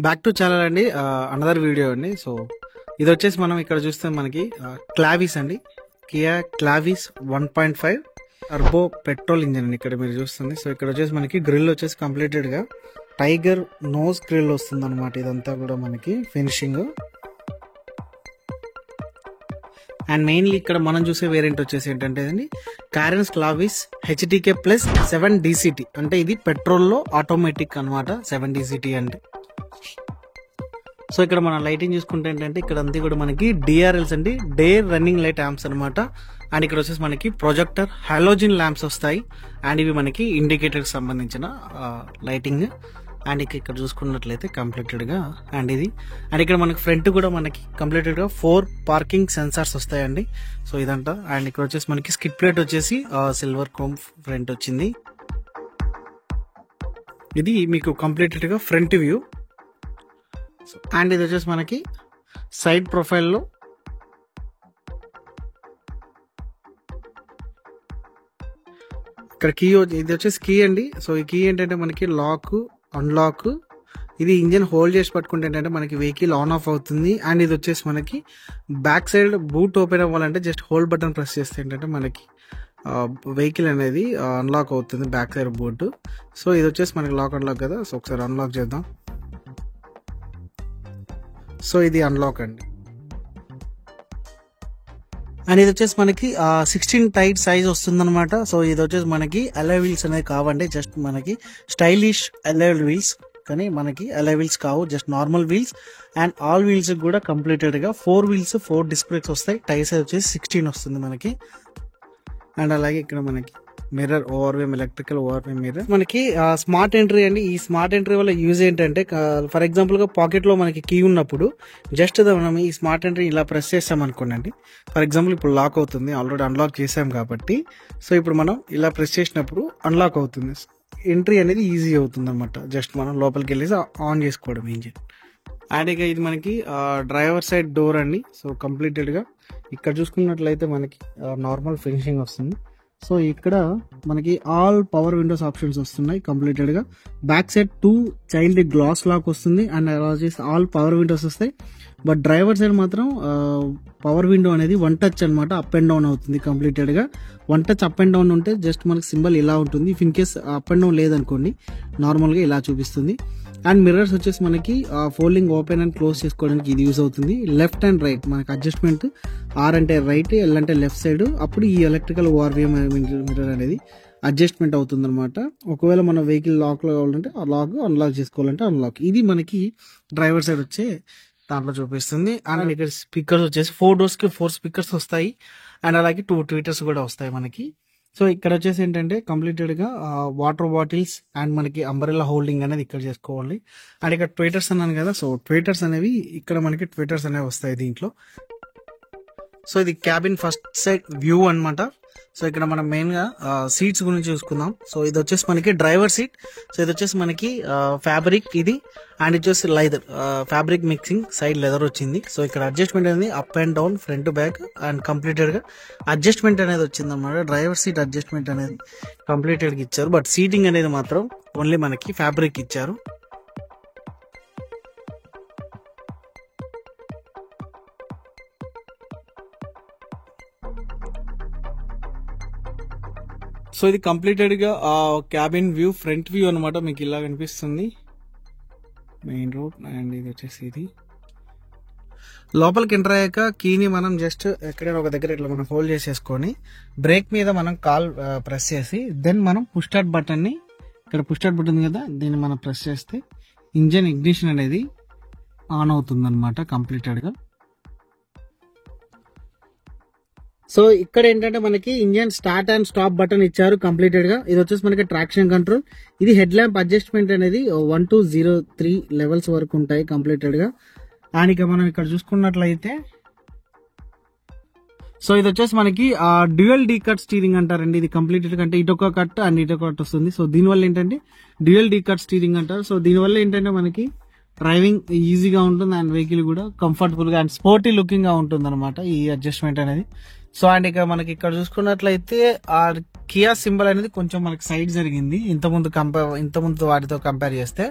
Back to channel అండి. Another video అండి. So ఇది వచ్చేసి మనం ఇక్కడ చూస్తే మనకి క్లావిస్ అండి, Kia Clavis 1.5 turbo petrol engine అండి ఇక్కడ మీరు చూస్తుంది. సో ఇక్కడ వచ్చేసి మనకి గ్రిల్ వచ్చేసి కంప్లీటెడ్ గా టైగర్ నోస్ గ్రిల్ వస్తుంది అనమాట. ఇదంతా కూడా మనకి ఫినిషింగ్. అండ్ మెయిన్లీ ఇక్కడ మనం చూసే వేరియంట్ వచ్చేసి ఏంటంటే అండి కారెన్స్ క్లావిస్ హెచ్డికే ప్లస్ 7 DCT, అంటే ఇది పెట్రోల్లో ఆటోమేటిక్ అనమాట 7 DCT అంటే. సో ఇక్కడ మన లైటింగ్ చూసుకుంటే ఏంటంటే ఇక్కడ అంతా కూడా మనకి DRLs అండి, డే రన్నింగ్ లైట్ ల్యాంప్స్ అనమాట. అండ్ ఇక్కడ వచ్చేసి మనకి ప్రొజెక్టర్ హాలోజిన్ ల్యాంప్స్ వస్తాయి. అండ్ ఇవి మనకి ఇండికేటర్కి సంబంధించిన లైటింగ్. అండ్ ఇక్కడ చూసుకున్నట్లయితే కంప్లీటెడ్ గా అండ్ ఇది. అండ్ ఇక్కడ మనకి ఫ్రంట్ కూడా మనకి కంప్లీటెడ్ గా 4 పార్కింగ్ సెన్సార్స్ వస్తాయండి. సో ఇదంతా. అండ్ ఇక్కడ వచ్చేసి మనకి స్కిడ్ ప్లేట్ వచ్చేసి సిల్వర్ క్రోమ్ ఫ్రంట్ వచ్చింది. ఇది మీకు కంప్లీటెడ్ గా ఫ్రంట్ వ్యూ. అండ్ ఇది వచ్చేసి మనకి సైడ్ ప్రొఫైల్లో ఇక్కడ కీ, ఇది వచ్చేసి కీ అండి. సో ఈ కీ ఏంటంటే మనకి లాక్ అన్లాక్, ఇది ఇంజిన్ హోల్డ్ చేసి పట్టుకుంటే ఏంటంటే మనకి వెహికల్ ఆన్ ఆఫ్ అవుతుంది. అండ్ ఇది వచ్చేసి మనకి బ్యాక్ సైడ్ బూట్ ఓపెన్ అవ్వాలంటే జస్ట్ హోల్డ్ బటన్ ప్రెస్ చేస్తే ఏంటంటే మనకి వెహికల్ అనేది అన్లాక్ అవుతుంది బ్యాక్ సైడ్ బూట్. సో ఇది వచ్చేసి మనకి లాక్ అన్లాక్ కదా. సో ఒకసారి అన్లాక్ చేద్దాం. సో ఇది అన్లాక్ అండి. అండ్ ఇది వచ్చేసి మనకి 16 టైట్ సైజ్ వస్తుంది అనమాట. సో ఇది వచ్చేసి మనకి అలాయ్ వీల్స్ అనేది కావండి, జస్ట్ మనకి స్టైలిష్ అలాయ్ వీల్స్, కానీ మనకి అలాయ్ వీల్స్ కావు, just normal wheels. And all wheels కూడా కంప్లీటెడ్ గా 4 వీల్స్ 4 డిస్క్ బ్రేక్స్ వస్తాయి. టైర్ సైజ్ వచ్చేసి 16 వస్తుంది మనకి. అండ్ అలాగే ఇక్కడ మనకి మిర్రర్, ఓవర్వేమ్ ఎలక్ట్రికల్ ఓవర్వేమ్ మిర్రర్. మనకి స్మార్ట్ ఎంట్రీ అండి. ఈ స్మార్ట్ ఎంట్రీ వల్ల యూజ్ ఏంటంటే ఫర్ ఎగ్జాంపుల్ గా పాకెట్ లో మనకి కీ ఉన్నప్పుడు జస్ట్ మనం ఈ స్మార్ట్ ఎంట్రీ ఇలా ప్రెస్ చేస్తాం అనుకోండి. ఫర్ ఎగ్జాంపుల్ ఇప్పుడు లాక్ అవుతుంది, ఆల్రెడీ అన్లాక్ చేసాం కాబట్టి. సో ఇప్పుడు మనం ఇలా ప్రెస్ చేసినప్పుడు అన్లాక్ అవుతుంది, ఎంట్రీ అనేది ఈజీ అవుతుంది అనమాట. జస్ట్ మనం లోపలికి వెళ్ళేసి ఆన్ చేసుకోవడం ఇంజిన్. అండ్ ఇక ఇది మనకి డ్రైవర్ సైడ్ డోర్ అండి. సో కంప్లీటెడ్ గా ఇక్కడ చూసుకున్నట్లయితే మనకి నార్మల్ ఫినిషింగ్ వస్తుంది. సో ఇక్కడ మనకి ఆల్ పవర్ విండోస్ ఆప్షన్స్ వస్తున్నాయి కంప్లీటెడ్ గా. Back side 2 child glass lock వస్తుంది. అండ్ అలా చేసి ఆల్ పవర్ విండోస్ వస్తాయి. బట్ డ్రైవర్ సైడ్ మాత్రం పవర్ విండో అనేది 1 టచ్ అనమాట, అప్ అండ్ డౌన్ అవుతుంది కంప్లీటెడ్ గా. 1 టచ్ అప్ అండ్ డౌన్ ఉంటే జస్ట్ మనకి సింబల్ ఇలా ఉంటుంది. If in case up and down లేదనుకోండి నార్మల్ గా ఇలా చూపిస్తుంది. అండ్ మిర్రర్స్ వచ్చేసి మనకి ఫోల్డింగ్ ఓపెన్ అండ్ క్లోజ్ చేసుకోవడానికి ఇది యూజ్ అవుతుంది. లెఫ్ట్ అండ్ రైట్ మనకి అడ్జస్ట్మెంట్, R అంటే రైట్, L అంటే లెఫ్ట్ సైడ్. అప్పుడు ఈ ఎలక్ట్రికల్ ఓవర్వేమ్ మిర్రర్ అనేది అడ్జస్ట్మెంట్ అవుతుంది అనమాట. ఒకవేళ మన వెహికల్ లాక్ లో కావాలంటే ఆ లాక్, అన్లాక్ చేసుకోవాలంటే అన్లాక్. ఇది మనకి డ్రైవర్ సైడ్ వచ్చే దాంట్లో చూపిస్తుంది. అండ్ ఇక్కడ స్పీకర్స్ వచ్చేసి 4 doors కి 4 స్పీకర్స్ వస్తాయి. అండ్ అలాగే 2 ట్వీటర్స్ కూడా వస్తాయి మనకి. సో ఇక్కడ వచ్చేసి ఏంటంటే కంప్లీటెడ్ గా వాటర్ బాటిల్స్ అండ్ మనకి అంబ్రెల్లా హోల్డింగ్ అనేది ఇక్కడ చేసుకోవాలి. అండ్ ఇక్కడ ట్వీటర్స్ అన్నాను కదా. సో ట్వీటర్స్ అనేవి ఇక్కడ మనకి ట్వీటర్స్ అనేవి వస్తాయి దీంట్లో. సో ఇది క్యాబిన్ ఫస్ట్ సైడ్ వ్యూ అనమాట. సో ఇక్కడ మనం మెయిన్ గా సీట్స్ గురించి చూసుకుందాం. సో ఇది వచ్చేసి మనకి డ్రైవర్ సీట్. సో ఇది వచ్చేసి మనకి ఫ్యాబ్రిక్ ఇది. అండ్ ఇది వచ్చేసి leather, fabric mixing, side leather వచ్చింది. సో ఇక్కడ అడ్జస్ట్మెంట్ అనేది up and down, front back and completed గా అడ్జస్ట్మెంట్ అనేది వచ్చింది అనమాట. డ్రైవర్ సీట్ అడ్జస్ట్మెంట్ అనేది కంప్లీటెడ్ గా ఇచ్చారు. బట్ సీటింగ్ అనేది మాత్రం ఓన్లీ మనకి ఫ్యాబ్రిక్ ఇచ్చారు. సో ఇది కంప్లీటెడ్ గా క్యాబిన్ వ్యూ, ఫ్రంట్ వ్యూ అనమాట. మీకు ఇలా కనిపిస్తుంది మెయిన్ రోడ్. అండ్ ఇది వచ్చేసి ఇది లోపలికి ఎంటర్ అయ్యాక కీని మనం జస్ట్ ఎక్కడైనా ఒక దగ్గర ఇట్లా మనం హోల్డ్ చేసేసుకొని బ్రేక్ మీద మనం కాల్ ప్రెస్ చేసి దెన్ మనం పుష్ స్టార్ట్ బటన్ ని, ఇక్కడ పుష్ స్టార్ట్ బటన్ కదా, దీన్ని మనం ప్రెస్ చేస్తే ఇంజన్ ఇగ్నిషన్ అనేది ఆన్ అవుతుంది అనమాట కంప్లీటెడ్ గా. సో ఇక్కడ ఏంటంటే మనకి engine start and stop button ఇచ్చారు కంప్లీటెడ్ గా. ఇది వచ్చేసి మనకి ట్రాక్షన్ కంట్రోల్. ఇది హెడ్ ల్యాంప్ అడ్జస్ట్మెంట్ అనేది 1 to 03 లెవెల్స్ వరకు ఉంటాయి కంప్లీటెడ్ గా. అండ్ ఇక మనం ఇక్కడ చూసుకున్నట్లయితే సో ఇది వచ్చేసి మనకి డ్యూయల్ డీ కట్ స్టీరింగ్ అంటారండి. ఇది కంప్లీటెడ్ గా అంటే ఇటొక కట్ అండ్ ఇటొక కట్ వస్తుంది. సో దీనివల్ల ఏంటంటే డ్యూయల్ డీ కట్ స్టీరింగ్ అంటారు. సో దీనివల్ల ఏంటంటే మనకి డ్రైవింగ్ ఈజీగా ఉంటుంది అండ్ వెహికల్ కూడా కంఫర్టబుల్ గా అండ్ స్పోర్టీ లుకింగ్ గా ఉంటుంది అనమాట ఈ అడ్జస్ట్మెంట్ అనేది. సో అండ్ ఇక మనకి ఇక్కడ చూసుకున్నట్లయితే కియా సింబల్ అనేది కొంచెం మనకి సైడ్ జరిగింది ఇంతకుముందు వాటితో కంపేర్ చేస్తే.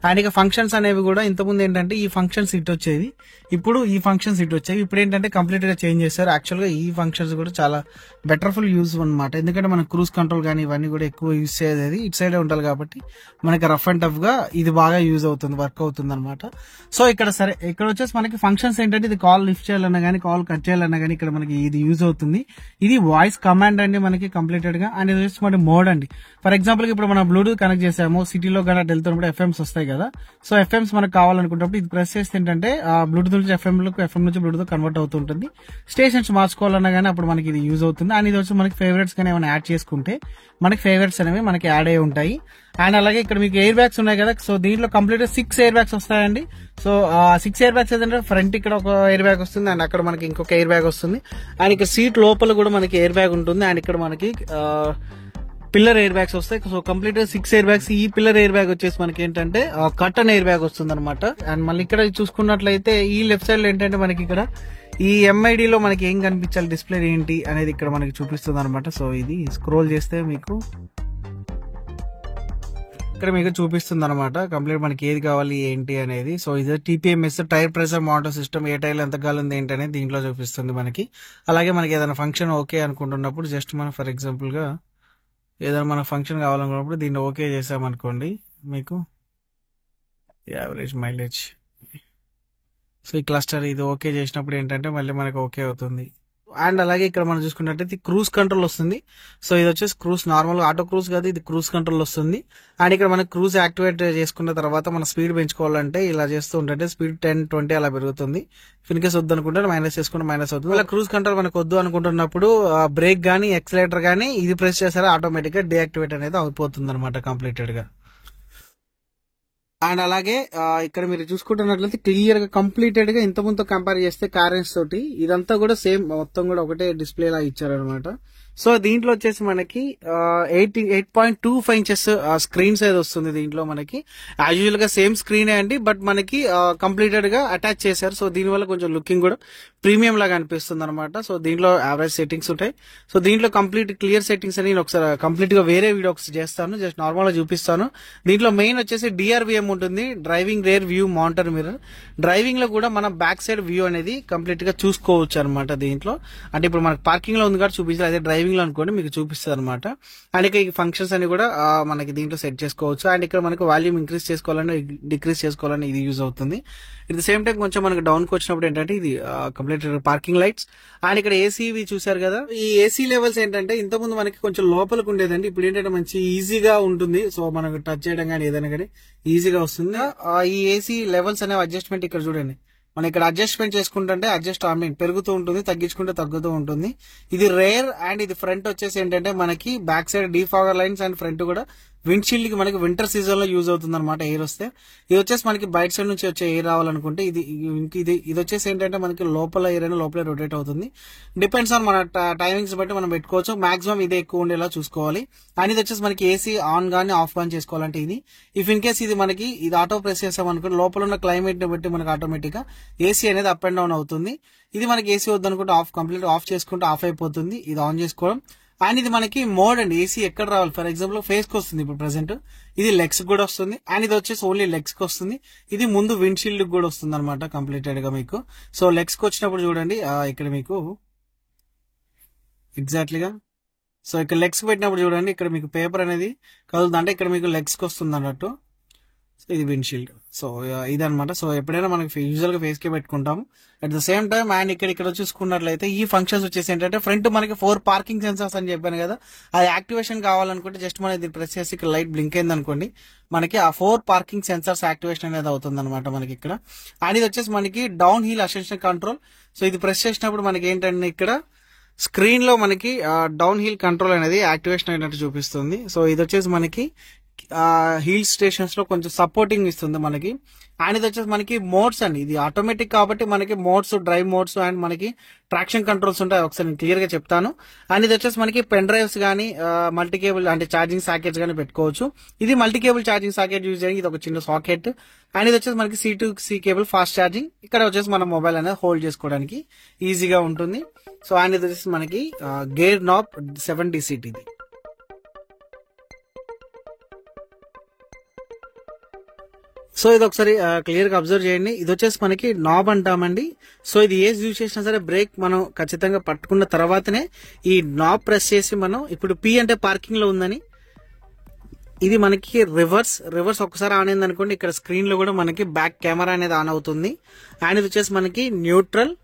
అండ్ ఇక ఫంక్షన్స్ అనేవి కూడా ఇంతకుముందు ఏంటంటే ఈ ఫంక్షన్స్ ఇటు వచ్చేది, ఇప్పుడు ఈ ఫంక్షన్స్ ఇటు వచ్చాయి. ఇప్పుడు ఏంటంటే కంప్లీట్ గా చేంజ్ చేశారు. యాక్చువల్ గా ఈ ఫంక్షన్స్ కూడా చాలా బెటర్ఫుల్ యూజ్ అనమాట, ఎందుకంటే మన క్రూజ్ కంట్రోల్ కానీ ఇవన్నీ కూడా ఎక్కువ యూజ్ చేసేది ఇటు సైడే ఉండాలి కాబట్టి మనకి రఫ్ అండ్ టఫ్ గా ఇది బాగా యూజ్ అవుతుంది, వర్క్ అవుతుంది అనమాట. సో ఇక్కడ సరే ఇక్కడ వచ్చేసి మనకి ఫంక్షన్స్ ఏంటంటే ఇది కాల్ లిఫ్ట్ చేయాలన్నా కానీ కాల్ కట్ చేయాలన్నా కానీ ఇక్కడ మనకి ఇది యూజ్ అవుతుంది. ఇది వాయిస్ కమాండ్ అండి మనకి కంప్లీటెడ్ గా. అండ్ ఇది వచ్చేసి మన మోడ్ అండి. ఫర్ ఎగ్జాంపుల్ ఇప్పుడు మనం బ్లూటూత్ కనెక్ట్ చేసాము, సిటీలో కానీ వెళ్తున్నప్పుడు ఎఫ్ఎంస్ వస్తాయి కదా. సో ఎఫ్ఎంస్ మనకు కావాలనుకున్నప్పుడు ఇది ప్రెస్ చేస్తే ఏంటంటే బ్లూటూత్ నుంచి ఎఫ్ఎం నుంచి బ్లూటూత్ కన్వర్ట్ అవుతుంటుంది. స్టేషన్స్ మార్చుకోవాలన్నా కానీ అప్పుడు మనకి ఇది యూజ్ అవుతుంది. అండ్ ఇది వచ్చి మనకి ఫేవరెట్స్ కానీ ఏమైనా యాడ్ చేసుకుంటే మనకి ఫేవరెట్స్ అనేవి మనకి యాడ్ అయి ఉంటాయి. అండ్ అలాగే ఇక్కడ మీకు ఎయిర్ బ్యాగ్స్ ఉన్నాయి కదా, సో దీంట్లో కంప్లీట్ 6 ఎయిర్ బ్యాగ్స్ వస్తాయండి. సో 6 ఎయిర్ బ్యాగ్స్ ఏంటంటే ఫ్రంట్ ఇక్కడ ఒక ఎయిర్ బ్యాగ్ వస్తుంది, అండ్ అక్కడ మనకి ఇంకొక ఎయిర్ బ్యాగ్ వస్తుంది. అండ్ ఇక్కడ సీట్ లోపల కూడా మనకి ఎయిర్ బ్యాగ్ ఉంటుంది. అండ్ ఇక్కడ మనకి పిల్లర్ ఎయిర్ బ్యాగ్స్ వస్తాయి. So complete 6 air bags. ఈ పిల్లర్ ఎయిర్ బ్యాగ్ వచ్చేసి మనకి ఏంటంటే కర్టన్ ఎయిర్ బ్యాగ్ వస్తుంది అనమాట. అండ్ మళ్ళీ ఇక్కడ చూసుకున్నట్లయితే ఈ లెఫ్ట్ సైడ్ లో ఏంటంటే మనకి ఇక్కడ ఈ ఎంఐడి లో మనకి ఏం కనిపించాలి, డిస్ప్లే ఏంటి అనేది ఇక్కడ మనకి చూపిస్తుంది అనమాట. సో ఇది స్క్రోల్ చేస్తే మీకు ఇక్కడ మీకు చూపిస్తుంది అనమాట కంప్లీట్ మనకి ఏది కావాలి ఏంటి అనేది. సో ఇది TPMS tyre pressure monitor system, ఏ టైర్ ఎంత కాలం ఏంటి అనేది దీంట్లో చూపిస్తుంది మనకి. అలాగే మనకి ఏదైనా ఫంక్షన్ ఓకే అనుకుంటున్నప్పుడు జస్ట్ మనం ఫర్ ఎగ్జాంపుల్ గా ఏదైనా మన ఫంక్షన్ కావాలనుకున్నప్పుడు దీన్ని ఓకే చేసామనుకోండి, మీకు యావరేజ్ మైలేజ్, సో ఈ క్లస్టర్ ఇది ఓకే చేసినప్పుడు ఏంటంటే మళ్ళీ మనకి ఓకే అవుతుంది. అండ్ అలాగే ఇక్కడ మనం చూసుకున్నట్టయితే క్రూజ్ కంట్రోల్ వస్తుంది. సో ఇది వచ్చేసి క్రూజ్, నార్మల్ ఆటో క్రూజ్ కాదు, ఇది క్రూజ్ కంట్రోల్ వస్తుంది. అండ్ ఇక్కడ మనకి క్రూజ్ యాక్టివేట్ చేసుకున్న తర్వాత మన స్పీడ్ పెంచుకోవాలంటే ఇలా చేస్తూ ఉంటే స్పీడ్ 10-20 అలా పెరుగుతుంది. ఇన్ కేసు వద్దు అనుకుంటే మైనస్ చేసుకుంటే మైనస్ అవుతుంది. అలా క్రూజ్ కంట్రోల్ మనకు వద్దు అనుకుంటున్నప్పుడు బ్రేక్ గానీ ఎక్సలేటర్ గానీ ఇది ప్రెస్ చేస్తారా ఆటోమేటిక్ గా డీయాక్టివేట్ అనేది అయిపోతుంది అనమాట కంప్లీటెడ్ గా. అండ్ అలాగే ఇక్కడ మీరు చూసుకుంటున్నట్లయితే క్లియర్ గా కంప్లీటెడ్ గా ఇంత ముందు కంపేర్ చేస్తే కారెన్స్ తోటి ఇదంతా కూడా సేమ్ మొత్తం కూడా ఒకటే డిస్ప్లే లా ఇచ్చారనమాట. సో దీంట్లో వచ్చేసి మనకి 8.25 ఇంచెస్ స్క్రీన్ సైజ్ వస్తుంది. దీంట్లో మనకి యాజ్ యూజువల్ గా సేమ్ స్క్రీనే అండి, బట్ మనకి కంప్లీటెడ్ గా అటాచ్ చేశారు. సో దీనివల్ల కొంచెం లుకింగ్ కూడా ప్రీమియం లాగా అనిపిస్తుంది అనమాట. సో దీంట్లో యావరేజ్ సెట్టింగ్స్ ఉంటాయి. సో దీంట్లో కంప్లీట్ క్లియర్ సెట్టింగ్స్ అని నేను ఒకసారి కంప్లీట్ గా వేరే వీడియో ఒకసారి చేస్తాను, జస్ట్ నార్మల్ గా చూపిస్తాను. దీంట్లో మెయిన్ వచ్చేసి డిఆర్విఎం ఉంటుంది, driving rear view monitor mirror. Driving లో కూడా మనం బ్యాక్ సైడ్ వ్యూ అనేది కంప్లీట్ గా చూసుకోవచ్చు అనమాట. దీంట్లో అంటే ఇప్పుడు మనకి పార్కింగ్ లో ఉంది కాబట్టి చూపించాలి, అదే డ్రైవింగ్ లో అనుకోండి మీకు చూపిస్తుంది అనమాట. అండ్ ఇక ఈ ఫంక్షన్స్ అని కూడా మనకి దీంట్లో సెట్ చేసుకోవచ్చు. అండ్ ఇక్కడ మనకి వాల్యూమ్ ఇంక్రీజ్ చేసుకోవాలని డిక్రీజ్ చేసుకోవాలని ఇది యూజ్ అవుతుంది. ఇట్ ద సేమ్ టైం కొంచెం మనకి డౌన్ కి వచ్చినప్పుడు ఏంటంటే ఇది కంప్లీట్ పార్కింగ్ లైట్స్. అండ్ ఇక్కడ ఏసీవి చూసారు కదా, ఈ ఏసీ లెవెల్స్ ఏంటంటే ఇంతకుముందు మనకి కొంచెం లోపలికి ఉండేదండి, ఇప్పుడు ఏంటంటే మంచి ఈజీగా ఉంటుంది. సో మనకు టచ్ చేయడం కానీ ఏదైనా కానీ ఈజీగా వస్తుంది. ఈ ఏసీ లెవెల్స్ అనే అడ్జస్ట్మెంట్ ఇక్కడ చూడండి, మనం ఇక్కడ అడ్జస్ట్మెంట్ చేసుకుంటుంటే అడ్జస్ట్ పెరుగుతూ ఉంటుంది, తగ్గించుకుంటే తగ్గుతూ ఉంటుంది. ఇది రేర్. అండ్ ఇది ఫ్రంట్ వచ్చేసి ఏంటంటే మనకి back side defogger lines and front కూడా విండ్షీల్డ్ కి మనకి వింటర్ సీజన్ లో యూజ్ అవుతుంది అనమాట. ఎయిర్ వస్తే ఇది వచ్చేసి మనకి బయట సైడ్ నుంచి వచ్చే ఎయిర్ రావాలనుకుంటే ఇది వచ్చేసి ఏంటంటే మనకి లోపల ఎయిర్ అయినా లోపల రొటేట్ అవుతుంది. డిపెండ్స్ ఆన్ మన టైమింగ్స్ బట్టి మనం పెట్టుకోవచ్చు. మాక్సిమం ఇదే ఎక్కువ ఉండేలా చూసుకోవాలి. అండ్ ఇది వచ్చేసి మనకి ఏసీ ఆన్ గానీ ఆఫ్ గానీ చేసుకోవాలంటే ఇది ఇఫ్ ఇన్ కేస్ ఇది మనకి ఇది ఆటో ప్రెస్ చేసాం అనుకుంటే లోపల ఉన్న క్లైమేట్ ని బట్టి మనకి ఆటోమేటిక్ గా ఏసీ అనేది అప్ అండ్ డౌన్ అవుతుంది. ఇది మనకి ఏసీ వద్దనుకుంటే కంప్లీట్ ఆఫ్ చేసుకుంటే ఆఫ్ అయిపోతుంది, ఇది ఆన్ చేసుకోవడం. అండ్ ఇది మనకి మోడ్ అండి, ఏసీ ఎక్కడ రావాలి, ఫర్ ఎగ్జాంపుల్ ఫేస్ కి వస్తుంది ఇప్పుడు ప్రెసెంట్, ఇది లెగ్స్ కూడా వస్తుంది. అండ్ ఇది వచ్చేసి ఓన్లీ లెగ్స్ కి వస్తుంది, ఇది ముందు విండ్షీల్డ్ కూడా వస్తుంది అనమాట కంప్లీటెడ్ గా మీకు. సో లెగ్స్ కి వచ్చినప్పుడు చూడండి ఇక్కడ మీకు ఎగ్జాక్ట్లీగా, సో ఇక్కడ లెగ్స్ కి పెట్టినప్పుడు చూడండి ఇక్కడ మీకు పేపర్ అనేది కదులుతుంది, అంటే ఇక్కడ మీకు లెగ్స్ కి వస్తుంది అన్నట్టు. ఇది విండ్షీల్డ్. సో ఇదనమాట. సో ఎప్పుడైనా మనకి యూజువల్ గా ఫేస్ కే పెట్టుకుంటాము. At the same time and ఇక్కడ చూసుకున్నట్లయితే ఈ ఫంక్షన్స్ వచ్చేసి ఏంటంటే ఫ్రంట్ మనకి 4 పార్కింగ్ సెన్సార్స్ అని చెప్పాను కదా, అది యాక్టివేషన్ కావాలనుకుంటే జస్ట్ మనం ఇది ప్రెస్ చేసి ఇక్కడ లైట్ బ్లింక్ అయింది అనుకోండి, మనకి ఆ 4 పార్కింగ్ సెన్సార్స్ యాక్టివేషన్ అనేది అవుతుంది అనమాట మనకి ఇక్కడ. అండ్ ఇది వచ్చేసి మనకి down hill ascension control. So ఇది ప్రెస్ చేసినప్పుడు మనకి ఏంటంటే ఇక్కడ స్క్రీన్ లో మనకి డౌన్ హిల్ కంట్రోల్ అనేది యాక్టివేషన్ అయినట్టు చూపిస్తుంది. సో ఇది వచ్చేసి మనకి హిల్ స్టేషన్స్ లో కొంచెం సపోర్టింగ్ ఇస్తుంది మనకి. అండ్ ఇది వచ్చేసి మనకి మోడ్స్ అండి, ఇది ఆటోమేటిక్ కాబట్టి మనకి మోడ్స్, డ్రైవ్ మోడ్స్ అండ్ మనకి ట్రాక్షన్ కంట్రోల్స్ ఉంటాయి, ఒకసారి నేను క్లియర్ గా చెప్తాను. అండ్ ఇది వచ్చేసి మనకి పెన్ డ్రైవ్స్ గానీ మల్టీ కేబుల్ అంటే ఛార్జింగ్ సాకెట్స్ గానీ పెట్టుకోవచ్చు. ఇది multi cable charging socket use చేయడానికి ఇది ఒక చిన్న సాకెట్. అండ్ ఇది వచ్చేసి మనకి C2C కేబుల్ ఫాస్ట్ ఛార్జింగ్, ఇక్కడ వచ్చేసి మన మొబైల్ అనేది హోల్డ్ చేసుకోవడానికి ఈజీగా ఉంటుంది. సో అండ్ ఇది వచ్చేసి మనకి గేర్ నాబ్ 7 DCT ఇది. సో ఇది ఒకసారి క్లియర్ గా అబ్జర్వ్ చేయండి. ఇది వచ్చేసి మనకి నాబ్ అంటామండి. సో ఇది ఏజ్ యూజ్ చేసినా సరే బ్రేక్ మనం ఖచ్చితంగా పట్టుకున్న తర్వాతనే ఈ నాబ్ ప్రెస్ చేసి మనం ఇప్పుడు పి అంటే పార్కింగ్ లో ఉందని, ఇది మనకి రివర్స్ ఒకసారి ఆన్ అయింది అనుకోండి, ఇక్కడ స్క్రీన్ లో కూడా మనకి బ్యాక్ కెమెరా అనేది ఆన్ అవుతుంది. అండ్ ఇది వచ్చేసి మనకి న్యూట్రల్,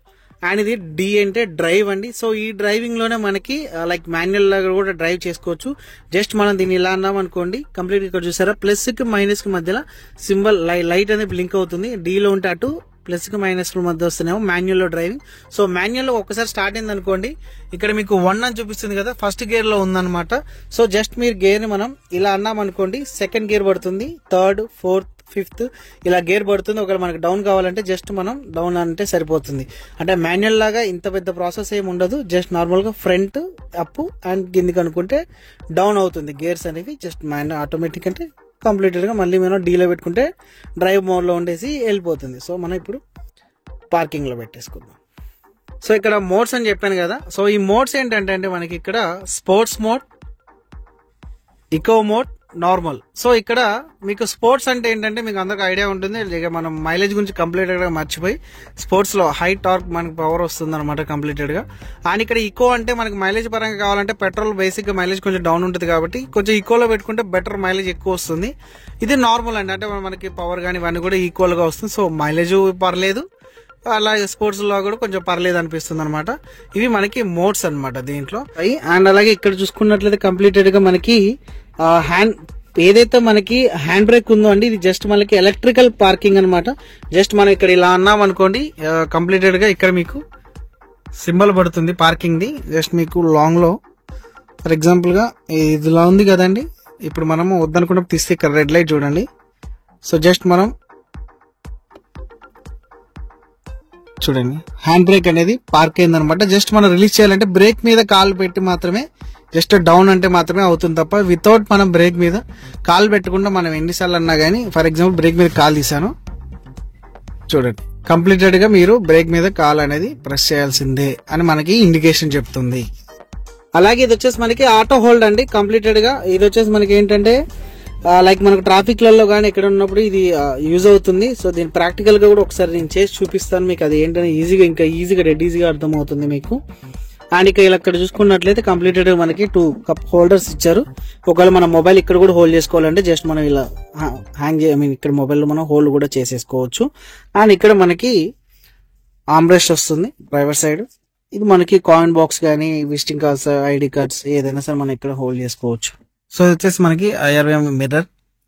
అండ్ ఇది డి అంటే డ్రైవ్ అండి. సో ఈ డ్రైవింగ్ లోనే మనకి లైక్ మాన్యువల్ లాగా కూడా డ్రైవ్ చేసుకోవచ్చు. జస్ట్ మనం దీన్ని ఇలా అన్నాం అనుకోండి, కంప్లీట్ ఇక్కడ చూసారా ప్లస్ కి మైనస్ కి మధ్యలో సింబల్ లైట్ అనేది బ్లింక్ అవుతుంది. డి లో ఉంటే అటు, ప్లస్ కి మైనస్ మధ్య వస్తున్నాము మాన్యువల్ లో డ్రైవింగ్. సో మాన్యువల్ లో ఒకసారి స్టార్ట్ అయింది అనుకోండి, ఇక్కడ మీకు 1 అని చూపిస్తుంది కదా, ఫస్ట్ గేర్ లో ఉందన్నమాట. సో జస్ట్ మీరు గేర్ ని మనం ఇలా అన్నాం అనుకోండి, సెకండ్ గేర్ పడుతుంది, థర్డ్, ఫోర్త్, ఫిఫ్త్ ఇలా గేర్ పడుతుంది. ఒకవేళ మనకు డౌన్ కావాలంటే జస్ట్ మనం డౌన్ అంటే సరిపోతుంది. అంటే మాన్యువల్ లాగా ఇంత పెద్ద ప్రాసెస్ ఏమి ఉండదు. జస్ట్ నార్మల్ గా ఫ్రంట్ అప్ అండ్ కిందికి అనుకుంటే డౌన్ అవుతుంది గేర్స్ అనేవి. జస్ట్ ఆటోమేటిక్ అంటే కంప్లీటెడ్ గా మళ్ళీ మనం డీలో పెట్టుకుంటే డ్రైవ్ మోడ్ లో ఉండేసి వెళ్ళిపోతుంది. సో మనం ఇప్పుడు పార్కింగ్ లో పెట్టేసుకుందాం. సో ఇక్కడ మోడ్స్ అని చెప్పాను కదా. సో ఈ మోడ్స్ ఏంటంటే మనకి ఇక్కడ స్పోర్ట్స్ మోడ్, ఇకో మోడ్, నార్మల్. సో ఇక్కడ మీకు స్పోర్ట్స్ అంటే ఏంటంటే మీకు అందరికి ఐడియా ఉంటుంది. ఇక మనం మైలేజ్ గురించి కంప్లీటెడ్ గా మర్చిపోయి స్పోర్ట్స్ లో హై టార్క్ మనకి పవర్ వస్తుంది అనమాట కంప్లీటెడ్ గా. అండ్ ఇక్కడ ఇకో అంటే మనకి మైలేజ్ పరంగా కావాలంటే పెట్రోల్ బేసిక్ గా మైలేజ్ కొంచెం డౌన్ ఉంటుంది కాబట్టి కొంచెం ఈకోలో పెట్టుకుంటే బెటర్ మైలేజ్ ఎక్కువ వస్తుంది. ఇది నార్మల్ అండి, అంటే మనకి పవర్ కానీ ఇవన్నీ కూడా ఈక్వల్ గా వస్తుంది. సో మైలేజ్ పర్లేదు, అలాగే స్పోర్ట్స్ లో కూడా కొంచెం పర్లేదు అనిపిస్తుంది అనమాట. ఇవి మనకి మోడ్స్ అనమాట దీంట్లో. అండ్ అలాగే ఇక్కడ చూసుకున్నట్లయితే కంప్లీటెడ్ గా మనకి ఏదైతే మనకి హ్యాండ్ బ్రేక్ ఉందో అండి, ఇది జస్ట్ మనకి ఎలక్ట్రికల్ పార్కింగ్ అనమాట. జస్ట్ మనం ఇక్కడ ఇలా అన్నాం అనుకోండి, కంప్లీటెడ్ గా ఇక్కడ మీకు సింబల్ పడుతుంది పార్కింగ్ ది. జస్ట్ మీకు లాంగ్ లో ఫర్ ఎగ్జాంపుల్ గా ఇదిలా ఉంది కదండి, ఇప్పుడు మనము వద్దనుకుంటే తీస్తే ఇక్కడ రెడ్ లైట్ చూడండి. సో జస్ట్ మనం చూడండి హ్యాండ్ బ్రేక్ అనేది పార్క్ అయింది అనమాట. జస్ట్ మనం రిలీజ్ చేయాలంటే బ్రేక్ మీద కాలు పెట్టి మాత్రమే, జస్ట్ డౌన్ అంటే మాత్రమే అవుతుంది తప్ప వితౌట్ మనం బ్రేక్ మీద కాలు పెట్టకుండా మనం ఎన్నిసార్లు అన్నా కానీ, ఫర్ ఎగ్జాంపుల్ బ్రేక్ మీద కాలు తీసాను చూడండి, కంప్లీటెడ్ గా మీరు బ్రేక్ మీద కాలు అనేది ప్రెస్ చేయాల్సిందే అని మనకి ఇండికేషన్ చెప్తుంది. అలాగే ఇది వచ్చేసి మనకి ఆటో హోల్డ్ అండి. కంప్లీటెడ్ గా ఇది వచ్చేసి మనకి ఏంటంటే లైక్ మనకు ట్రాఫిక్ లలో కానీ ఎక్కడ ఉన్నప్పుడు ఇది యూజ్ అవుతుంది. సో దీని ప్రాక్టికల్ గా కూడా ఒకసారి నేను చేసి చూపిస్తాను మీకు, అది ఏంటంటే ఈజీగా డెడ్ ఈజీగా అర్థం అవుతుంది మీకు. అండ్ ఇక్కడ చూసుకున్నట్లయితే కంప్లీటెడ్ మనకి 2 కప్ హోల్డర్స్ ఇచ్చారు. ఒకవేళ మన మొబైల్ ఇక్కడ కూడా హోల్డ్ చేసుకోవాలంటే జస్ట్ మనం ఇలా ఇక్కడ మొబైల్ లో మనం హోల్డ్ కూడా చేసేసుకోవచ్చు. అండ్ ఇక్కడ మనకి ఆమ్రెస్ట్ వస్తుంది డ్రైవర్ సైడ్. ఇది మనకి కాయిన్ బాక్స్ కానీ విజిటింగ్ కార్డ్స్, ఐడి కార్డ్స్ ఏదైనా సరే మనం ఇక్కడ హోల్డ్ చేసుకోవచ్చు. సో ఇది వచ్చేసి మనకి IRM మిర్రర్.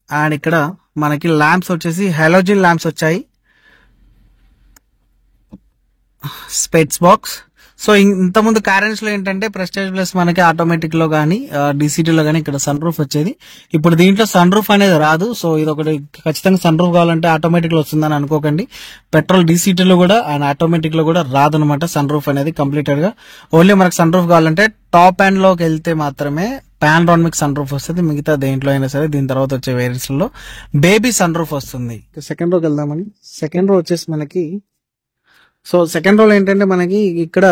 అండ్ ఇక్కడ మనకి ల్యాంప్స్ వచ్చేసి హాలోజన్ ల్యాంప్స్ వచ్చాయి. స్పెట్స్ బాక్స్. సో ఇంతకుముందు క్యారెన్స్ లో ఏంటంటే ప్రెస్టేజ్ ప్లస్ మనకి ఆటోమేటిక్ లో కానీ DCT లో కానీ ఇక్కడ సన్ రూఫ్ వచ్చేది. ఇప్పుడు దీంట్లో సన్ రూఫ్ అనేది రాదు. సో ఇది ఒకటి ఖచ్చితంగా సన్ రూఫ్ కావాలంటే ఆటోమేటిక్ లో వస్తుందని అనుకోకండి. పెట్రోల్ DCT లో కూడా అండ్ ఆటోమేటిక్ లో కూడా రాదనమాట సన్ రూఫ్ అనేది కంప్లీటెడ్ గా. ఓన్లీ మనకు సన్ రూఫ్ కావాలంటే టాప్ ఎండ్ లోకి వెళ్తే మాత్రమే పానరామిక్ సన్ రూఫ్ వస్తుంది. మిగతా దేంట్లో అయినా సరే దీని తర్వాత వచ్చే వేరియంట్స్ లో బేబీ సన్ రూఫ్ వస్తుంది. సెకండ్ రోకి వెళ్దామని. సెకండ్ రో వచ్చేసి మనకి, సో సెకండ్ రోల్ ఏంటంటే మనకి ఇక్కడ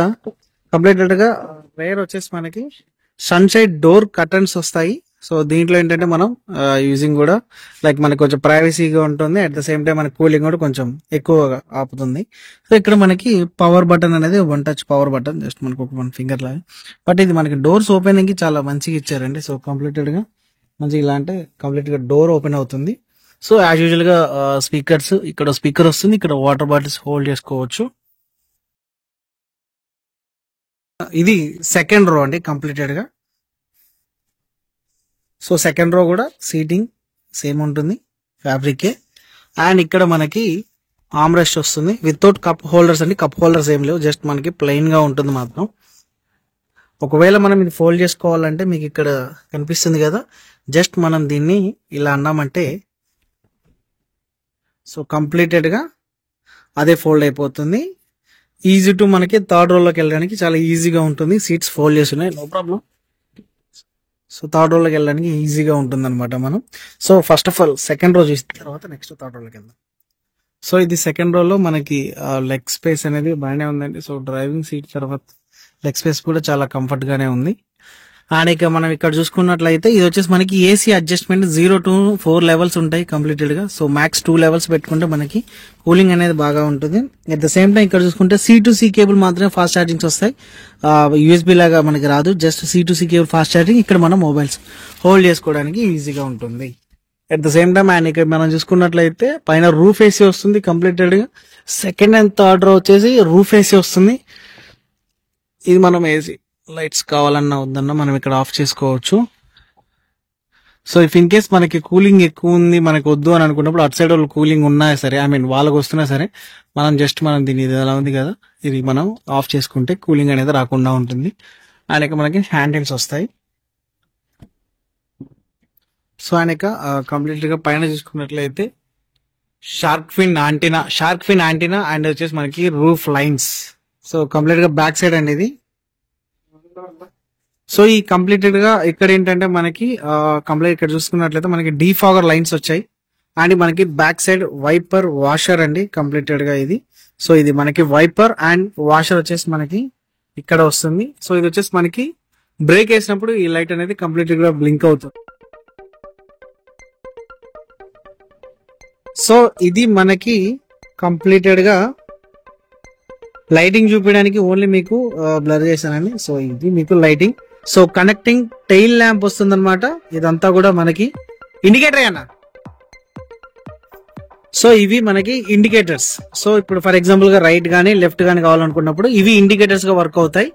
కంప్లీటెడ్ గా రేర్ వచ్చేసి మనకి సన్షైడ్ డోర్ కర్టన్స్ వస్తాయి. సో దీంట్లో ఏంటంటే మనం యూజింగ్ కూడా లైక్ మనకి కొంచెం ప్రైవసీగా ఉంటుంది. అట్ ద సేమ్ టైం మనకి కూలింగ్ కూడా కొంచెం ఎక్కువగా ఆపుతుంది. సో ఇక్కడ మనకి పవర్ బటన్ అనేది 1 టచ్ పవర్ బటన్, జస్ట్ మనకు ఒక 1 ఫింగర్ లాగా. బట్ ఇది మనకి డోర్స్ ఓపెనింగ్ కి చాలా మంచిగా ఇచ్చారండి. సో కంప్లీటెడ్ గా మంచిగా ఇలా అంటే కంప్లీట్ గా డోర్ ఓపెన్ అవుతుంది. సో యాజ్ యూజువల్ గా స్పీకర్స్, ఇక్కడ స్పీకర్ వస్తుంది, ఇక్కడ వాటర్ బాటిల్స్ హోల్డ్ చేసుకోవచ్చు. ఇది సెకండ్ రో అండి కంప్లీటెడ్ గా. సో సెకండ్ రో కూడా సీటింగ్ సేమ్ ఉంటుంది, ఫ్యాబ్రికే. అండ్ ఇక్కడ మనకి ఆమ్రెస్ట్ వస్తుంది వితౌట్ కప్ హోల్డర్స్ అండి. కప్ హోల్డర్స్ ఏం లేవు, జస్ట్ మనకి ప్లెయిన్ గా ఉంటుంది మాత్రం. ఒకవేళ మనం ఇది ఫోల్డ్ చేసుకోవాలంటే మీకు ఇక్కడ కనిపిస్తుంది కదా, జస్ట్ మనం దీన్ని ఇలా అన్నామంటే సో కంప్లీటెడ్ గా అదే ఫోల్డ్ అయిపోతుంది. ఈజీ టు మనకి థర్డ్ రోలోకి వెళ్ళడానికి చాలా ఈజీగా ఉంటుంది. సీట్స్ ఫోల్డ్ చేస్తున్నాయి, నో ప్రాబ్లం. సో థర్డ్ రోలోకి వెళ్ళడానికి ఈజీగా ఉంటుంది అనమాట మనం. So first of all second row చూసిన తర్వాత నెక్స్ట్ థర్డ్ రోలోకి వెళ్దాం. సో ఇది సెకండ్ రోలో మనకి లెగ్ స్పేస్ అనేది బాగానే ఉందండి. సో డ్రైవింగ్ సీట్ తర్వాత లెగ్ స్పేస్ కూడా చాలా కంఫర్ట్ గానే ఉంది. అండ్ ఇక మనం ఇక్కడ చూసుకున్నట్లయితే ఇది వచ్చేసి మనకి ఏసీ అడ్జస్ట్మెంట్ 0 to 4 లెవెల్స్ ఉంటాయి కంప్లీటెడ్ గా. సో మ్యాక్స్ 2 లెవెల్స్ పెట్టుకుంటే మనకి కూలింగ్ అనేది బాగా ఉంటుంది. అట్ ద సేమ్ టైం ఇక్కడ చూసుకుంటే C2C కేబుల్ మాత్రమే ఫాస్ట్ ఛార్జింగ్స్ వస్తాయి. యూఎస్బీ లాగా మనకి రాదు, just C2C cable fast charging. ఇక్కడ మనం మొబైల్స్ హోల్డ్ చేసుకోవడానికి ఈజీగా ఉంటుంది. At the same time and ఇక్కడ మనం చూసుకున్నట్లయితే పైన రూఫ్ ఏసీ వస్తుంది కంప్లీటెడ్ గా. సెకండ్ అండ్ థర్డ్ రో వచ్చేసి రూఫ్ ఏసీ వస్తుంది. ఇది మనం ఏసీ లైట్స్ కావాలన్నా వద్దన్నా మనం ఇక్కడ ఆఫ్ చేసుకోవచ్చు. సో ఇఫ్ ఇన్ కేస్ మనకి కూలింగ్ ఎక్కువ ఉంది, మనకి వద్దు అని అనుకున్నప్పుడు అటు సైడ్ వాళ్ళు కూలింగ్ ఉన్నా సరే, ఐ మీన్ వాళ్ళకి వస్తున్నా సరే, మనం దీన్ని ఇది ఎలా ఉంది కదా, ఇది మనం ఆఫ్ చేసుకుంటే కూలింగ్ అనేది రాకుండా ఉంటుంది. అండ్ ఇక మనకి హ్యాండిల్స్ వస్తాయి. సో ఆయనక కంప్లీట్ గా పైన చూసుకున్నట్లయితే షార్క్ ఫిన్ యాంటీనా అండ్ వచ్చేసి మనకి రూఫ్ లైన్స్. సో కంప్లీట్ గా బ్యాక్ సైడ్ అనేది. సో ఈ కంప్లీటెడ్ గా ఇక్కడ ఏంటంటే మనకి కంప్లీట్ ఇక్కడ చూసుకున్నట్లయితే మనకి డీఫాగర్ లైన్స్ వచ్చాయి. అండ్ మనకి బ్యాక్ సైడ్ వైపర్ వాషర్ అండి కంప్లీటెడ్ గా ఇది. సో ఇది మనకి వైపర్ అండ్ వాషర్ వచ్చేసి మనకి ఇక్కడ వస్తుంది. సో ఇది వచ్చేసి మనకి బ్రేక్ వేసినప్పుడు ఈ లైట్ అనేది కంప్లీట్ గా బ్లింక్ అవుతుంది. సో ఇది మనకి కంప్లీటెడ్ గా లైటింగ్ చూపించడానికి ఓన్లీ మీకు బ్లర్ చేశానండి. సో ఇది మీకు lighting. So connecting tail lamp వస్తుంది అనమాట. ఇదంతా కూడా మనకి ఇండికేటర్ అన్న. సో ఇవి మనకి ఇండికేటర్స్. సో ఇప్పుడు ఫర్ ఎగ్జాంపుల్ గా రైట్ గానీ లెఫ్ట్ గానీ కావాలనుకున్నప్పుడు ఇవి ఇండికేటర్స్ గా వర్క్ అవుతాయి.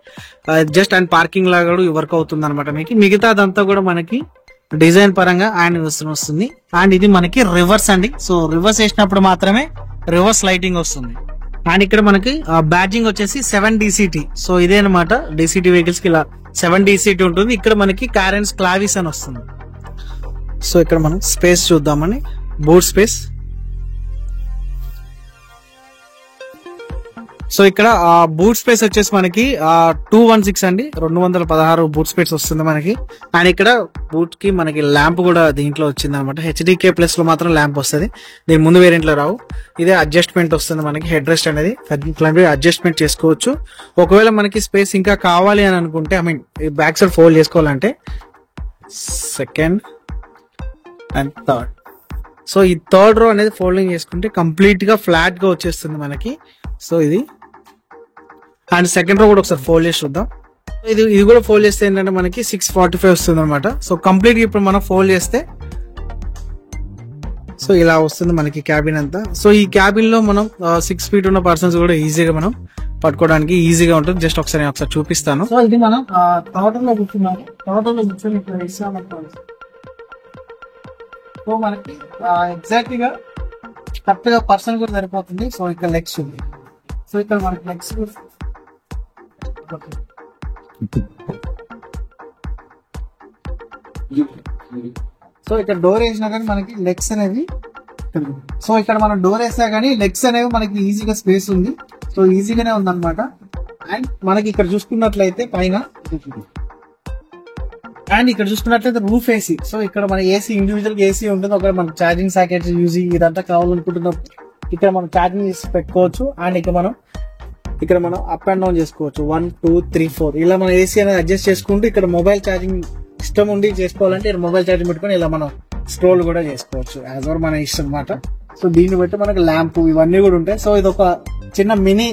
జస్ట్ అండ్ పార్కింగ్ లాగా కూడా వర్క్ అవుతుంది అనమాట. మీకు మిగతా అదంతా కూడా మనకి డిజైన్ పరంగా అండ్ వస్తుంది. అండ్ ఇది మనకి రివర్స్ అండి. సో రివర్స్ వేసినప్పుడు మాత్రమే రివర్స్ లైటింగ్ వస్తుంది. అండ్ ఇక్కడ మనకి బ్యాడ్జింగ్ వచ్చేసి 7 DCT. సో ఇదే అనమాట DCT వెహికల్స్ కి ఇలా 7 DCT ఉంటుంది. ఇక్కడ మనకి కారెన్స్ క్లావిస్ అని వస్తుంది. సో ఇక్కడ మనం స్పేస్ చూద్దామని, బూట్ స్పేస్. సో ఇక్కడ బూట్ స్పేస్ వచ్చేసి మనకి 216 అండి, 216 బూట్ స్పేస్ వస్తుంది మనకి. అండ్ ఇక్కడ బూట్ కి మనకి ల్యాంప్ కూడా దీంట్లో వచ్చింది అనమాట. HDK ప్లస్ లో మాత్రం ల్యాంప్ వస్తుంది, దీని ముందు వేరియంట్ లో రావు. ఇదే అడ్జస్ట్మెంట్ వస్తుంది మనకి. హెడ్ రెస్ట్ అనేది ఇట్లాంటివి అడ్జస్ట్మెంట్ చేసుకోవచ్చు. ఒకవేళ మనకి స్పేస్ ఇంకా కావాలి అని అనుకుంటే, I mean back side fold చేసుకోవాలంటే సెకండ్ అండ్ థర్డ్. సో ఈ థర్డ్ రో అనేది ఫోల్డింగ్ చేసుకుంటే కంప్లీట్ గా ఫ్లాట్ గా వచ్చేస్తుంది మనకి. సో ఇది అండ్ సెకండ్ రో కూడా ఒకసారి ఫోల్డ్ చేసి చూద్దాం. ఇది కూడా ఫోల్డ్ చేస్తే ఏంటంటే మనకి 645 వస్తుంది అనమాట. సో కంప్లీట్ గా ఇప్పుడు మనం ఫోల్డ్ చేస్తే సో ఇలా వస్తుంది మనకి క్యాబిన్ అంతా. సో ఈ క్యాబిన్ లో మనం 6 feet ఉన్న పర్సన్స్ కూడా ఈజీగా మనం పట్టుకోవడానికి ఈజీగా ఉంటుంది. జస్ట్ ఒకసారి చూపిస్తాను. సో ఇది మనం టోటల్ లో కూర్చున్నాము. టోటల్ లో కూర్చొని ఇక్కడ ఇస్తామనుకోండి. సో మనకి ఎగ్జాక్ట్ గా కరెక్ట్ గా పర్సన్ కూడా సరిపోతుంది. సో ఇక్కడ లెగ్స్ ఉంది. సో ఇక్కడ మనకి లెగ్స్ సో ఇక్కడ డోర్ వేసినా కానీ మనకి లెగ్స్ అనేవి, సో ఇక్కడ మనం డోర్ వేసినా కానీ లెగ్స్ అనేవి మనకి ఈజీగా స్పేస్ ఉంది. సో ఈజీగానే ఉందన్నమాట. అండ్ మనకి ఇక్కడ చూసుకున్నట్లయితే పైన అండ్ ఇక్కడ చూసుకున్నట్లయితే రూఫ్ ఏసీ. సో ఇక్కడ మన ఏసీ ఇండివిజువల్ ఏసీ ఉంటుంది. ఒకవేళ మనకు ఛార్జింగ్ సాకెట్ యూజ్ ఇదంతా కావాలనుకుంటున్నప్పుడు ఇక్కడ మనం ఛార్జింగ్ చేసి పెట్టుకోవచ్చు. అండ్ ఇక్కడ మనం అప్ అండ్ డౌన్ చేసుకోవచ్చు. 1 2 3 4 ఇలా మనం ఏసీ అనేది అడ్జస్ట్ చేసుకుంటూ ఇక్కడ మొబైల్ ఛార్జింగ్ ఇష్టం ఉండి చేసుకోవాలంటే మొబైల్ ఛార్జింగ్ పెట్టుకొని ఇలా మనం స్క్రోల్ కూడా చేసుకోవచ్చు. యాజ్ ఓవర్ మన ఇష్టం అనమాట. సో దీన్ని బట్టి మనకి ల్యాంప్ ఇవన్నీ కూడా ఉంటాయి. సో ఇది ఒక చిన్న మినీ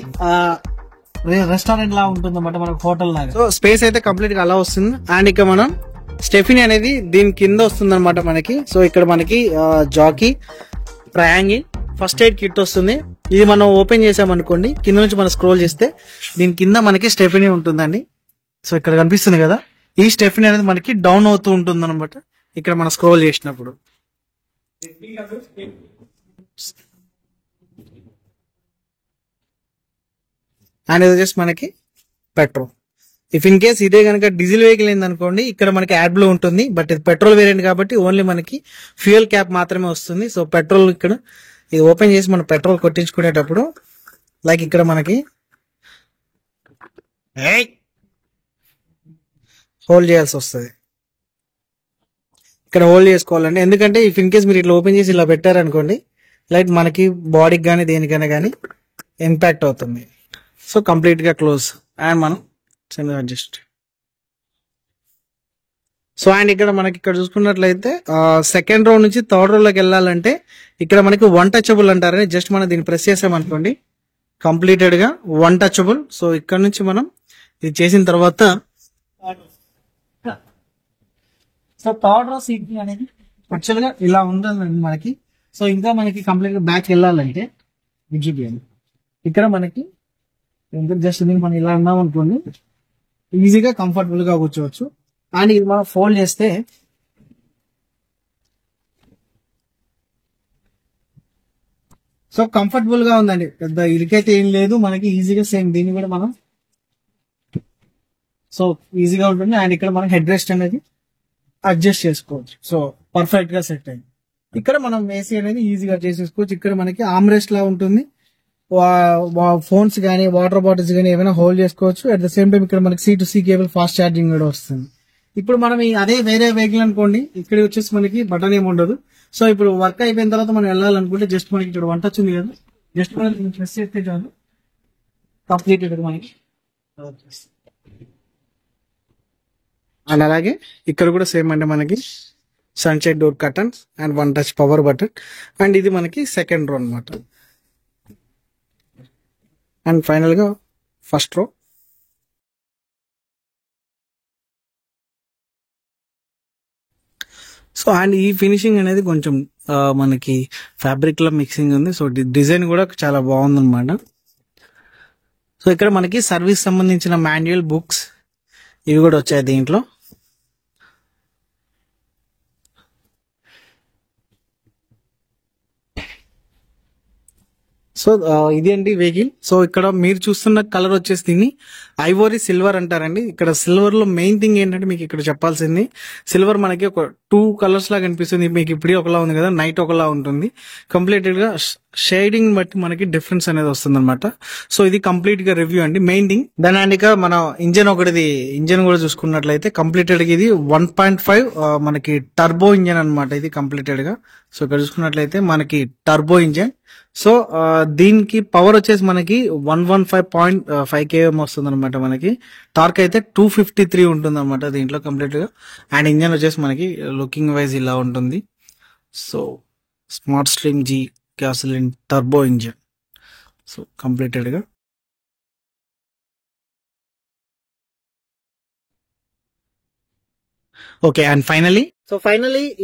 రెస్టారెంట్ లా ఉంటుంది అన్నమాట, మనకు హోటల్ లాగా. సో స్పేస్ అయితే కంప్లీట్ గా అలా వస్తుంది. అండ్ ఇక్కడ మనం స్టెఫినీ అనేది దీని కింద వస్తుంది అనమాట మనకి. సో ఇక్కడ మనకి jack, triangle, first aid kit వస్తుంది. ఇది మనం ఓపెన్ చేసామనుకోండి, కింద నుంచి మనం స్క్రోల్ చేస్తే దీని కింద మనకి స్టెఫినీ ఉంటుందండి. సో ఇక్కడ కనిపిస్తుంది కదా, ఈ స్టెఫినీ అనేది మనకి డౌన్ అవుతూ ఉంటుంది అనమాట ఇక్కడ మనం స్క్రోల్ చేసినప్పుడు. అండ్ ఇది వచ్చేసి మనకి పెట్రోల్. ఇఫ్ ఇన్ కేస్ ఇదే కనుక డీజిల్ వెహికల్ ఏందనుకోండి, ఇక్కడ మనకి యాడ్ బ్లూ ఉంటుంది. బట్ ఇది పెట్రోల్ వేరియంట్ కాబట్టి ఓన్లీ మనకి ఫ్యూయల్ క్యాప్ మాత్రమే వస్తుంది. సో పెట్రోల్ ఇక్కడ ఇది ఓపెన్ చేసి మనం పెట్రోల్ కొట్టించుకునేటప్పుడు లైక్ ఇక్కడ మనకి హోల్డ్ చేయాల్సి వస్తుంది. ఇక్కడ హోల్డ్ చేసుకోవాలండి. ఎందుకంటే ఇఫ్ ఇన్ కేస్ మీరు ఇట్లా ఓపెన్ చేసి ఇలా పెట్టారనుకోండి, లైక్ మనకి బాడీకి కానీ దేనికైనా కానీ ఇంపాక్ట్ అవుతుంది. సో కంప్లీట్ గా క్లోజ్ అండ్ మనం అడ్జస్ట్. సో అండ్ ఇక్కడ మనకి ఇక్కడ చూసుకున్నట్లయితే సెకండ్ రో నుంచి థర్డ్ రోలోకి వెళ్ళాలంటే ఇక్కడ మనకి వన్ టచబుల్ అంటారని జస్ట్ మనం దీన్ని ప్రెస్ చేసామనుకోండి కంప్లీటెడ్ గా వన్ టచబుల్. సో ఇక్కడ నుంచి మనం ఇది చేసిన తర్వాత సో థర్డ్ రో సీటింగ్ అనేది యాక్చువల్ గా ఇలా ఉండాలండి మనకి. సో ఇంకా మనకి కంప్లీట్ గా బ్యాక్ వెళ్ళాలంటే ఇక్కడ మనకి జస్ట్ దీన్ని మనం ఇలా ఉన్నాం అనుకోండి ఈజీగా కంఫర్టబుల్ గా కూర్చోవచ్చు. అండ్ ఇది మనం ఫోల్డ్ చేస్తే సో కంఫర్టబుల్ గా ఉందండి, పెద్ద ఇరికైతే ఏం లేదు మనకి. ఈజీగా సేమ్ దీన్ని కూడా మనం సో ఈజీగా ఉంటుంది. అండ్ ఇక్కడ మనం హెడ్ రెస్ట్ అనేది అడ్జస్ట్ చేసుకోవచ్చు. సో పర్ఫెక్ట్ గా సెట్ అయింది. ఇక్కడ మనం ఏసీ అనేది ఈజీగా చేసేసుకోవచ్చు. ఇక్కడ మనకి ఆర్మ్ రెస్ట్ లా ఉంటుంది. ఫోన్స్ కానీ వాటర్ బాటిల్స్ కానీ ఏమైనా హోల్డ్ చేసుకోవచ్చు. అట్ ద సేమ్ టైం ఇక్కడ మనకి C2C కేబుల్ ఫాస్ట్ ఛార్జింగ్ కూడా వస్తుంది. ఇప్పుడు మనం అదే వేరే వెహికల్ అనుకోండి, ఇక్కడ వచ్చేసి మనకి బటన్ ఏమి ఉండదు. సో ఇప్పుడు వర్క్ అయిపోయిన తర్వాత మనం వెళ్ళాలనుకుంటే జస్ట్ మనకి ఇక్కడ వంట వచ్చింది కదా, జస్ట్ మనం ప్రెస్ చేస్తే చాలు కంప్లీటెడ్ మనకి. అండ్ అలాగే ఇక్కడ కూడా సేమ్ అంటే మనకి sunshade door curtains and one touch power button. And ఇది మనకి సెకండ్ రో అనమాట. అండ్ ఫైనల్ గా ఫస్ట్ రో. సో అండ్ ఈ ఫినిషింగ్ అనేది కొంచెం మనకి ఫ్యాబ్రిక్ లో మిక్సింగ్ ఉంది. సో డిజైన్ కూడా చాలా బాగుంది అనమాట. సో ఇక్కడ మనకి సర్వీస్ సంబంధించిన మాన్యువల్ బుక్స్ ఇవి కూడా వచ్చాయి దీంట్లో. సో ఇది అండి వెహికల్. సో ఇక్కడ మీరు చూస్తున్న కలర్ వచ్చేసి దీన్ని ఐవోరీ సిల్వర్ అంటారండి. ఇక్కడ సిల్వర్ లో మెయిన్ థింగ్ ఏంటంటే మీకు ఇక్కడ చెప్పాల్సింది, సిల్వర్ మనకి ఒక 2 కలర్స్ లాగా కనిపిస్తుంది. మీకు ఇప్పుడే ఒకలా ఉంది కదా, నైట్ ఒకలా ఉంటుంది. కంప్లీటెడ్ గా షేడింగ్ బట్టి మనకి డిఫరెన్స్ అనేది వస్తుంది అనమాట. సో ఇది కంప్లీట్ గా రివ్యూ అండి మెయిన్ థింగ్. దాని అండ్ ఇక మనం ఇంజన్ కూడా చూసుకున్నట్లయితే కంప్లీటెడ్ గా ఇది 1.5 మనకి టర్బో ఇంజన్ అనమాట ఇది కంప్లీటెడ్ గా. సో ఇక్కడ చూసుకున్నట్లయితే మనకి టర్బో ఇంజన్. సో దీనికి పవర్ వచ్చేసి మనకి 115.5 km వస్తుంది అనమాట. మనకి టార్క్ అయితే 253 ఉంటుంది అనమాట దీంట్లో కంప్లీట్ గా. అండ్ ఇంజన్ వచ్చేసి మనకి లుకింగ్ వైజ్ ఇలా ఉంటుంది. So smart stream G gasoline turbo engine. So completed గా ఓకే. అండ్ ఫైనలీ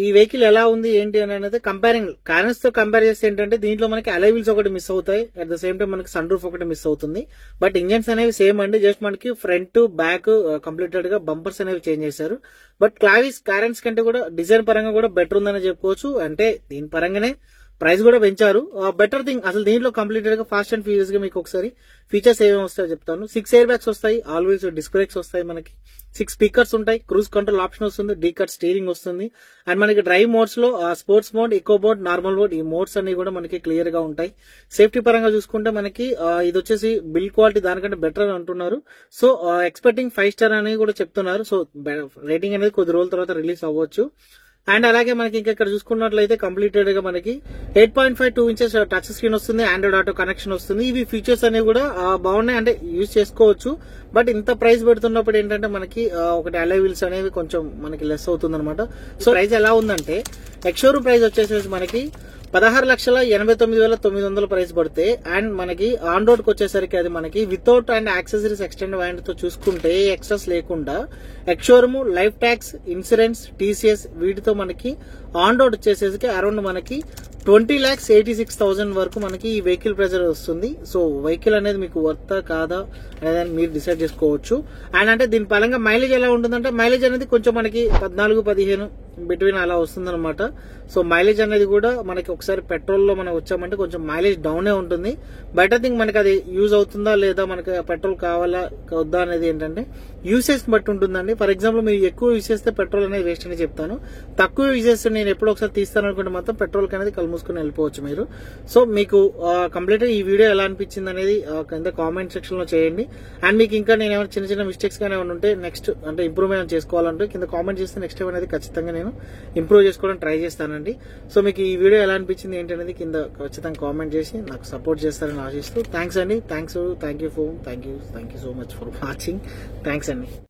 ఈ వెహికల్ ఎలా ఉంది ఏంటి అని అనేది కంపేరింగ్ కార్నర్స్ తో కంపేర్ చేస్తే ఏంటంటే దీంట్లో మనకి అలాయ్ వీల్స్ ఒకటి మిస్ అవుతాయి. అట్ ద సేమ్ టైం మనకి సన్ రూఫ్ ఒకటి మిస్ అవుతుంది. బట్ ఇంజన్స్ అనేవి సేమ్ అండి. జస్ట్ మనకి ఫ్రంట్ బ్యాక్ కంప్లీటెడ్ గా బంపర్స్ అనేవి చేంజ్ చేశారు. బట్ క్లావిస్ కారెన్స్ కంటే కూడా డిజైన్ పరంగా కూడా బెటర్ ఉందని చెప్పుకోవచ్చు. అంటే దీని పరంగానే ప్రైస్ కూడా పెంచారు. బెటర్ థింగ్ అసలు దీంట్లో కంప్లీటెడ్ గా ఫాస్ట్ అండ్ ఫ్యూరియస్ గా మీకు ఒకసారి ఫీచర్స్ ఏమేమి వస్తాయో చెప్తాను. 6 ఎయిర్ బ్యాగ్స్ వస్తాయి, ఆల్ వీల్స్ డిస్క్ బ్రేక్స్ వస్తాయి, మనకి 6 స్పీకర్స్ ఉంటాయి, క్రూజ్ కంట్రోల్ ఆప్షన్ వస్తుంది, డీ కట్ స్టీరింగ్ వస్తుంది. అండ్ మనకి డ్రైవ్ మోడ్స్ లో sports mode, echo mode, normal mode, ఈ మోడ్స్ అన్ని కూడా మనకి క్లియర్ గా ఉంటాయి. సేఫ్టీ పరంగా చూసుకుంటే మనకి ఇది వచ్చేసి బిల్డ్ క్వాలిటీ దానికంటే బెటర్ అని అంటున్నారు. సో ఎక్స్పెక్టింగ్ 5 స్టార్ అని కూడా చెప్తున్నారు. సో రేటింగ్ అనేది కొద్ది రోజుల తర్వాత రిలీజ్ అవ్వచ్చు. అండ్ అలాగే మనకి ఇంకా ఇక్కడ చూసుకున్నట్లయితే కంప్లీటెడ్ గా మనకి 8.52 ఇంచెస్ టచ్ స్క్రీన్ వస్తుంది, ఆండ్రాయిడ్ ఆటో కనెక్షన్ వస్తుంది. ఇవి ఫీచర్స్ అనేవి కూడా బాగున్నాయి, అంటే యూజ్ చేసుకోవచ్చు. బట్ ఇంత ప్రైస్ పెడుతున్నప్పుడు ఏంటంటే మనకి ఒకటి అలాయ్ వీల్స్ అనేవి కొంచెం మనకి లెస్ అవుతుంది అనమాట. సో ప్రైస్ ఎలా ఉందంటే ఎక్స్షోరూమ్ ప్రైస్ వచ్చేసి మనకి 16,89,900 ప్రైస్ పడితే, అండ్ మనకి ఆన్ రోడ్ కి వచ్చేసరికి అది మనకి without and accessories extend wand తో చూసుకుంటే ఎక్స్ట్రాస్ లేకుండా ex-showroom, life tax, insurance, TCS వీటితో మనకి ఆన్ రోడ్ వచ్చేసరికి అరౌండ్ మనకి 20,86,000 వరకు మనకి ఈ వెహికల్ ప్రైస్ వస్తుంది. సో వెహికల్ అనేది మీకు వర్తా కాదా అనేది మీరు డిసైడ్ చేసుకోవచ్చు. అండ్ అంటే దీని పరంగా మైలేజ్ ఎలా ఉంటుందంటే మైలేజ్ అనేది కొంచెం మనకి 14-15 బిట్వీన్ అలా వస్తుంది అనమాట. సో మైలేజ్ అనేది కూడా మనకి ఒకసారి పెట్రోల్ లో మనం వచ్చామంటే కొంచెం మైలేజ్ డౌనే ఉంటుంది. బెటర్ థింగ్ మనకి అది యూజ్ అవుతుందా లేదా, మనకి పెట్రోల్ కావాలా వద్దా అనేది ఏంటంటే యూసేజ్ బట్టి ఉంటుందండి. ఫర్ ఎగ్జాంపుల్ మీరు ఎక్కువ యూజ్ చేస్తే పెట్రోల్ అనేది వేస్ట్ అని చెప్తాను. తక్కువ యూజ్ చేస్తే నేను ఎప్పుడో ఒకసారి తీస్తాను అనుకుంటే మాత్రం పెట్రోల్ అనేది కళ్ళు మూసుకుని వెళ్ళిపోవచ్చు మీరు. సో మీకు కంప్లీట్ ఈ వీడియో ఎలా అనిపించింది అనేది కింద కామెంట్ సెక్షన్ లో చేయండి. అండ్ మీకు ఇంకా నేను ఏమైనా చిన్న చిన్న మిస్టేక్స్ కానీ ఏమైనా ఉంటే నెక్స్ట్ అంటే ఇంప్రూవ్మెంట్ చేసుకోవాలంటే కింద కామెంట్ చేస్తే నెక్స్ట్ టైం అనేది ఖచ్చితంగా నేను ఇంప్రూవ్ చేసుకోవడం ట్రై చేస్తానండి. సో మీకు ఈ వీడియో ఎలా అనిపించింది ఏంటి అనేది కింద ఖచ్చితంగా కామెంట్ చేసి నాకు సపోర్ట్ చేస్తారని ఆశిస్తూ థ్యాంక్స్ అండి. Thank you so much for watching. Thanks అండి.